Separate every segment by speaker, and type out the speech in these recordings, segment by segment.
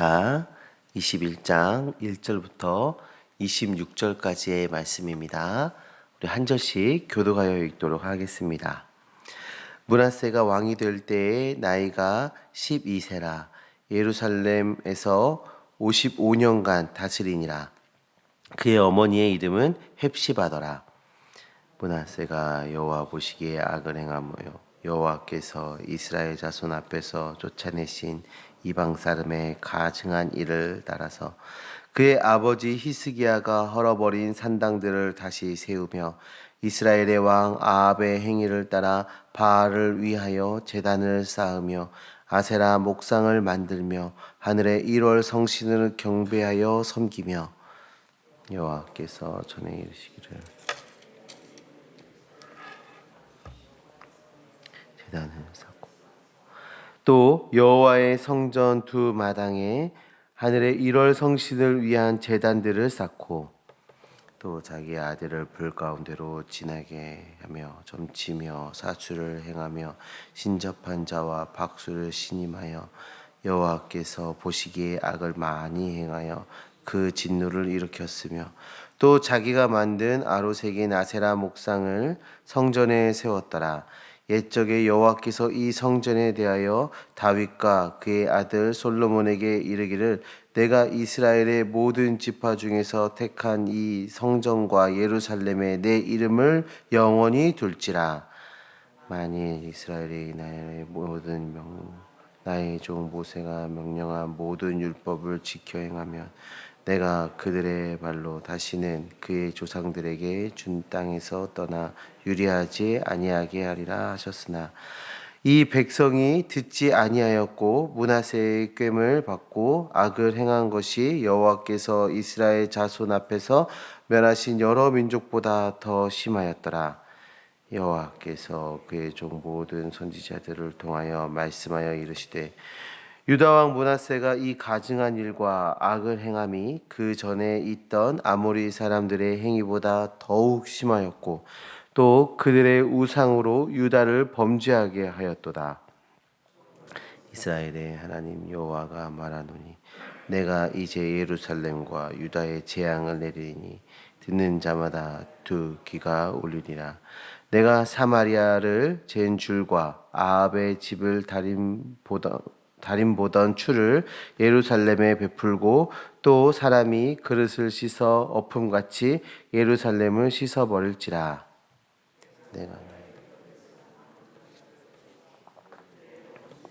Speaker 1: 미가 21장 1절부터 26절까지의 말씀입니다. 우리 한 절씩 교도하여 읽도록 하겠습니다. 므낫세가 왕이 될 때에 나이가 12세라. 예루살렘에서 55년간 다스리니라. 그의 어머니의 이름은 헵시바더라. 므낫세가 여호와 보시기에 악을 행하며 여호와께서 이스라엘 자손 앞에서 쫓아내신 이방 사람의 가증한 일을 따라서 그의 아버지 히스기야가 헐어버린 산당들을 다시 세우며 이스라엘의 왕 아합의 행위를 따라 바알을 위하여 제단을 쌓으며 아세라 목상을 만들며 하늘의 1월 성신을 경배하여 섬기며 여호와께서 전에 이르시기를 제단을 쌓고 또 여호와의 성전 두 마당에 하늘의 1월 성신을 위한 제단들을 쌓고 또 자기 아들을 불 가운데로 지나게 하며 점치며 사수를 행하며 신접한 자와 박수를 신임하여 여호와께서 보시기에 악을 많이 행하여 그 진노를 일으켰으며 또 자기가 만든 아로색인 아세라 목상을 성전에 세웠더라. 옛적에 여호와께서 이 성전에 대하여 다윗과 그의 아들 솔로몬에게 이르기를 내가 이스라엘의 모든 지파 중에서 택한 이 성전과 예루살렘에 내 이름을 영원히 둘지라. 만일 이스라엘이 나의 종 모세가 명령한 모든 율법을 지켜 행하면 내가 그들의 발로 다시는 그의 조상들에게 준 땅에서 떠나 유리하지 아니하게 하리라 하셨으나 이 백성이 듣지 아니하였고 므낫세의 꾀를 받고 악을 행한 것이 여호와께서 이스라엘 자손 앞에서 멸하신 여러 민족보다 더 심하였더라. 여호와께서 그의 종 모든 선지자들을 통하여 말씀하여 이르시되 유다 왕 므낫세가 이 가증한 일과 악을 행함이 그 전에 있던 아모리 사람들의 행위보다 더욱 심하였고 또 그들의 우상으로 유다를 범죄하게 하였도다. 이스라엘의 하나님 여호와가 말하노니 내가 이제 예루살렘과 유다의 재앙을 내리니 듣는 자마다 두 귀가 울리리라. 내가 사마리아를 잰 줄과 아합의 집을 다림 보던 추를 예루살렘에 베풀고 또 사람이 그릇을 씻어 엎음같이 예루살렘을 씻어버릴지라. 내가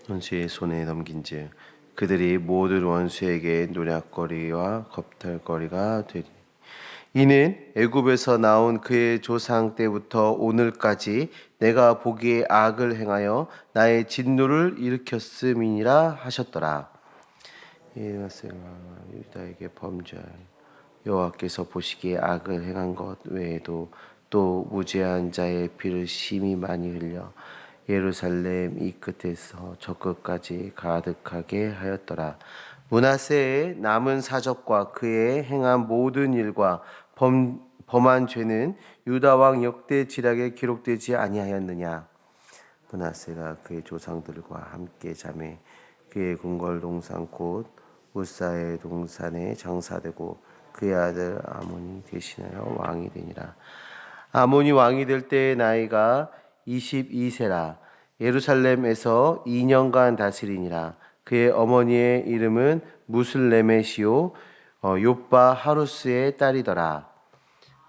Speaker 1: 원수의 손에 넘긴즉 그들이 모든 원수에게 노략거리와 겁탈거리가 되리. 이는 애굽에서 나온 그의 조상 때부터 오늘까지 내가 보기에 악을 행하여 나의 진노를 일으켰음이니라 하셨더라. 므낫세가 유다에게 범죄하여 여호와께서 보시기에 악을 행한 것 외에도 또 무죄한 자의 피를 심히 많이 흘려 예루살렘 이 끝에서 저 끝까지 가득하게 하였더라. 므낫세의 남은 사적과 그의 행한 모든 일과 범한 죄는 유다 왕 역대 지략에 기록되지 아니하였느냐. 므낫세가 그의 조상들과 함께 잠에 그의 궁궐 동산 곧 우사의 동산에 장사되고 그의 아들 아몬이 대신하여 왕이 되니라. 아몬이 왕이 될 때의 나이가 22세라. 예루살렘에서 2년간 다스리니라. 그의 어머니의 이름은 무슬레메시오 욥바 하루스의 딸이더라.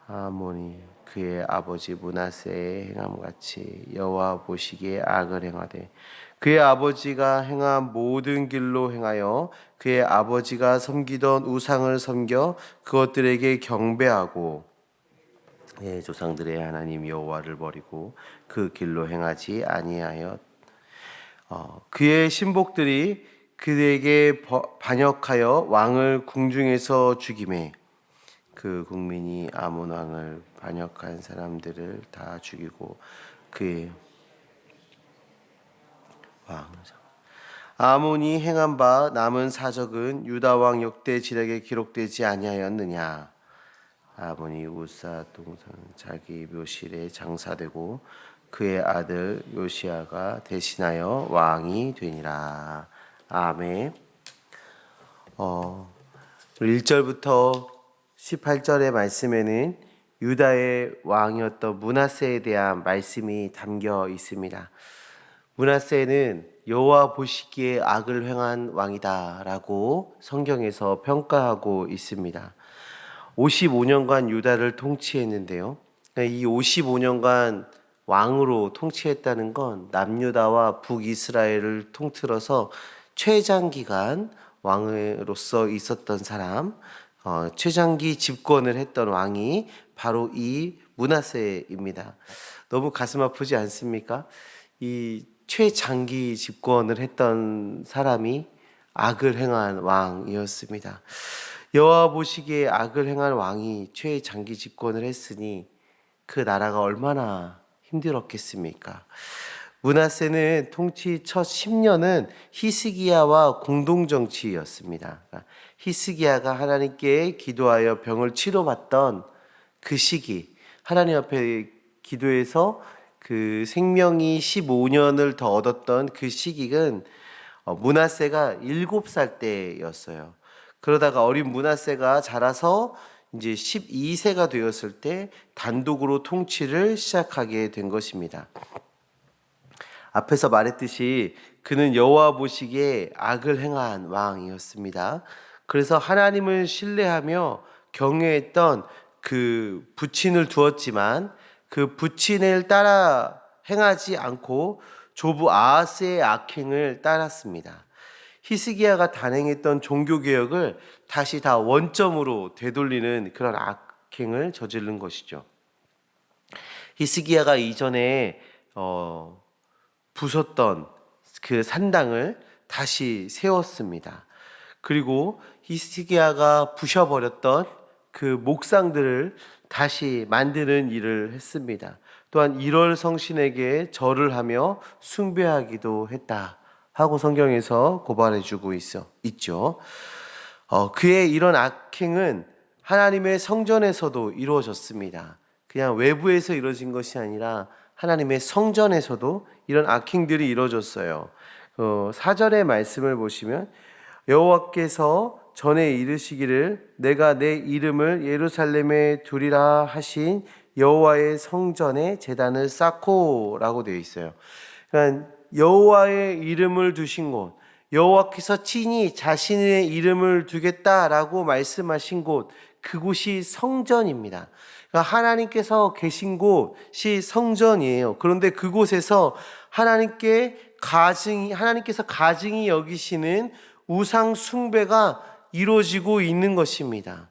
Speaker 1: 아몬이 그의 아버지 므낫세의 행함같이 여호와 보시기에 악을 행하되 그의 아버지가 행한 모든 길로 행하여 그의 아버지가 섬기던 우상을 섬겨 그것들에게 경배하고 조상들의 하나님 여호와를 버리고 그 길로 행하지 아니하여 그의 신복들이 그에게 반역하여 왕을 궁중에서 죽이매 그 국민이 아몬 왕을 반역한 사람들을 다 죽이고 그의 왕을 아몬이 행한 바 남은 사적은 유다 왕 역대 지략에 기록되지 아니하였느냐. 아몬이 우사 동산 자기 묘실에 장사되고 그의 아들 요시야가 대신하여 왕이 되니라. 아멘. 1절부터 18절의 말씀에는 유다의 왕이었던 므낫세에 대한 말씀이 담겨 있습니다. 므낫세는 여호와 보시기에 악을 행한 왕이다라고 성경에서 평가하고 있습니다. 55년간 유다를 통치했는데요. 이 55년간 왕으로 통치했다는 건 남유다와 북이스라엘을 통틀어서 최장기간 왕으로서 있었던 사람, 최장기 집권을 했던 왕이 바로 이 므낫세입니다. 너무 가슴 아프지 않습니까? 이 최장기 집권을 했던 사람이 악을 행한 왕이었습니다. 여호와 보시기에 악을 행한 왕이 최장기 집권을 했으니 그 나라가 얼마나 힘들었겠습니까? 므낫세는 통치 첫 10년은 히스기야와 공동정치였습니다. 히스기야가 하나님께 기도하여 병을 치료받던 그 시기, 하나님 앞에 기도해서 그 생명이 15년을 더 얻었던 그 시기는 므낫세가 7살 때였어요. 그러다가 어린 므낫세가 자라서 이제 12세가 되었을 때 단독으로 통치를 시작하게 된 것입니다. 앞에서 말했듯이 그는 여호와 보시기에 악을 행한 왕이었습니다. 그래서 하나님을 신뢰하며 경외했던 그 부친을 두었지만 그 부친을 따라 행하지 않고 조부 아하스의 악행을 따랐습니다. 히스기야가 단행했던 종교개혁을 다시 다 원점으로 되돌리는 그런 악행을 저지른 것이죠. 히스기야가 이전에 부쉈던 그 산당을 다시 세웠습니다. 그리고 히스기야가 부셔버렸던 그 목상들을 다시 만드는 일을 했습니다. 또한 1월 성신에게 절을 하며 숭배하기도 했다 하고 성경에서 고발해주고 있죠. 그의 이런 악행은 하나님의 성전에서도 이루어졌습니다. 그냥 외부에서 이루어진 것이 아니라 하나님의 성전에서도 이런 악행들이 이루어졌어요. 4절의 말씀을 보시면 여호와께서 전에 이르시기를 내가 내 이름을 예루살렘에 두리라 하신 여호와의 성전에 제단을 쌓고라고 되어 있어요. 그러니까 여호와의 이름을 두신 곳, 여호와께서 친히 자신의 이름을 두겠다라고 말씀하신 곳, 그곳이 성전입니다. 그러니까 하나님께서 계신 곳이 성전이에요. 그런데 그곳에서 하나님께서 가증히 여기시는 우상 숭배가 이루어지고 있는 것입니다.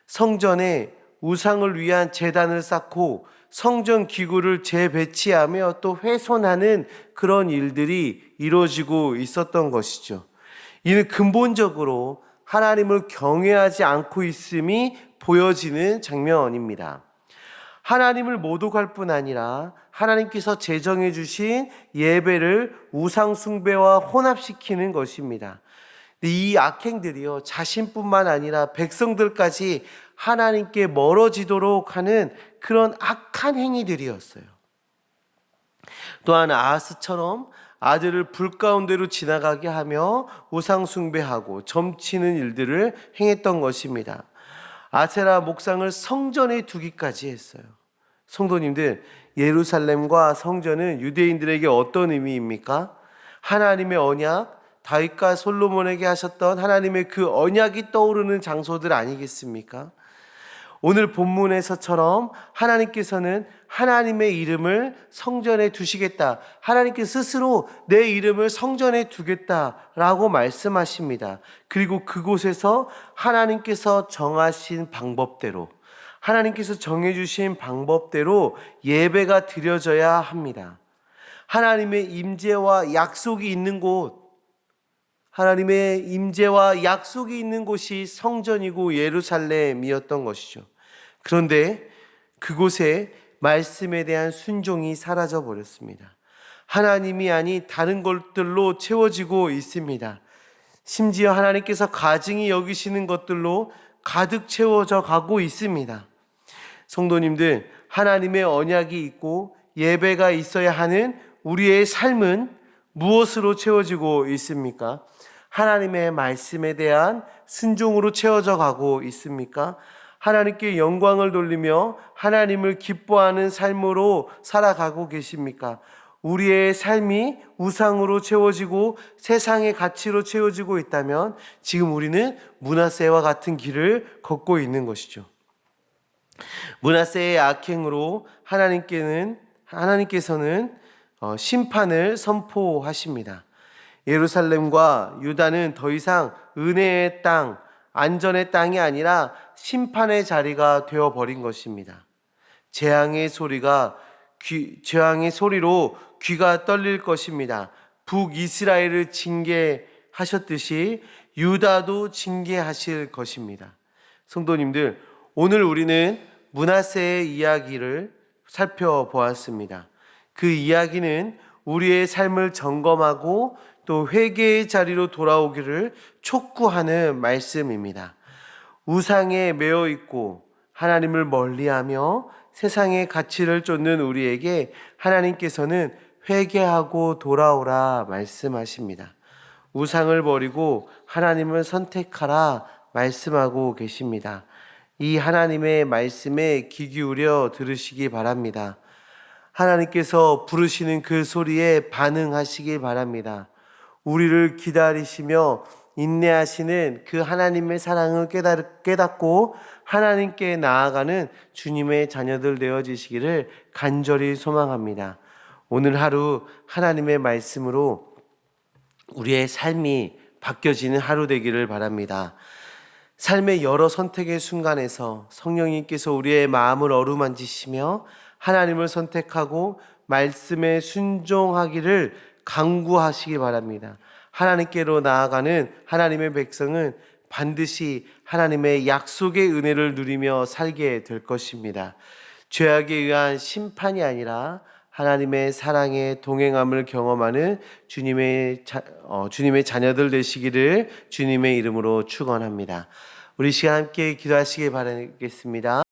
Speaker 1: 성전에 우상을 위한 제단을 쌓고 성전 기구를 재배치하며 또 훼손하는 그런 일들이 이루어지고 있었던 것이죠. 이는 근본적으로 하나님을 경외하지 않고 있음이 보여지는 장면입니다. 하나님을 모독할 뿐 아니라 하나님께서 제정해 주신 예배를 우상 숭배와 혼합시키는 것입니다. 이 악행들이요, 자신뿐만 아니라 백성들까지 하나님께 멀어지도록 하는 그런 악한 행위들이었어요. 또한 아하스처럼 아들을 불 가운데로 지나가게 하며 우상 숭배하고 점치는 일들을 행했던 것입니다. 아세라 목상을 성전에 두기까지 했어요. 성도님들, 예루살렘과 성전은 유대인들에게 어떤 의미입니까? 하나님의 언약, 다윗과 솔로몬에게 하셨던 하나님의 그 언약이 떠오르는 장소들 아니겠습니까? 오늘 본문에서처럼 하나님께서는 하나님의 이름을 성전에 두시겠다, 하나님께서 스스로 내 이름을 성전에 두겠다라고 말씀하십니다. 그리고 그곳에서 하나님께서 정하신 방법대로, 하나님께서 정해주신 방법대로 예배가 드려져야 합니다. 하나님의 임재와 약속이 있는 곳, 하나님의 임재와 약속이 있는 곳이 성전이고 예루살렘이었던 것이죠. 그런데 그곳에 말씀에 대한 순종이 사라져 버렸습니다. 하나님이 아닌 다른 것들로 채워지고 있습니다. 심지어 하나님께서 가증히 여기시는 것들로 가득 채워져 가고 있습니다. 성도님들, 하나님의 언약이 있고 예배가 있어야 하는 우리의 삶은 무엇으로 채워지고 있습니까? 하나님의 말씀에 대한 순종으로 채워져 가고 있습니까? 하나님께 영광을 돌리며 하나님을 기뻐하는 삶으로 살아가고 계십니까? 우리의 삶이 우상으로 채워지고 세상의 가치로 채워지고 있다면 지금 우리는 므낫세와 같은 길을 걷고 있는 것이죠. 므낫세의 악행으로 하나님께서는 심판을 선포하십니다. 예루살렘과 유다는 더 이상 은혜의 땅, 안전의 땅이 아니라 심판의 자리가 되어버린 것입니다. 재앙의 소리로 귀가 떨릴 것입니다. 북이스라엘을 징계하셨듯이 유다도 징계하실 것입니다. 성도님들, 오늘 우리는 므낫세의 이야기를 살펴보았습니다. 그 이야기는 우리의 삶을 점검하고 또 회개의 자리로 돌아오기를 촉구하는 말씀입니다. 우상에 매여 있고 하나님을 멀리하며 세상의 가치를 쫓는 우리에게 하나님께서는 회개하고 돌아오라 말씀하십니다. 우상을 버리고 하나님을 선택하라 말씀하고 계십니다. 이 하나님의 말씀에 귀 기울여 들으시기 바랍니다. 하나님께서 부르시는 그 소리에 반응하시길 바랍니다. 우리를 기다리시며 인내하시는 그 하나님의 사랑을 깨닫고 하나님께 나아가는 주님의 자녀들 되어지시기를 간절히 소망합니다. 오늘 하루 하나님의 말씀으로 우리의 삶이 바뀌어지는 하루 되기를 바랍니다. 삶의 여러 선택의 순간에서 성령님께서 우리의 마음을 어루만지시며 하나님을 선택하고 말씀에 순종하기를 강구하시기 바랍니다. 하나님께로 나아가는 하나님의 백성은 반드시 하나님의 약속의 은혜를 누리며 살게 될 것입니다. 죄악에 의한 심판이 아니라 하나님의 사랑의 동행함을 경험하는 주님의 자녀들 되시기를 주님의 이름으로 축원합니다. 우리 시간 함께 기도하시기 바라겠습니다.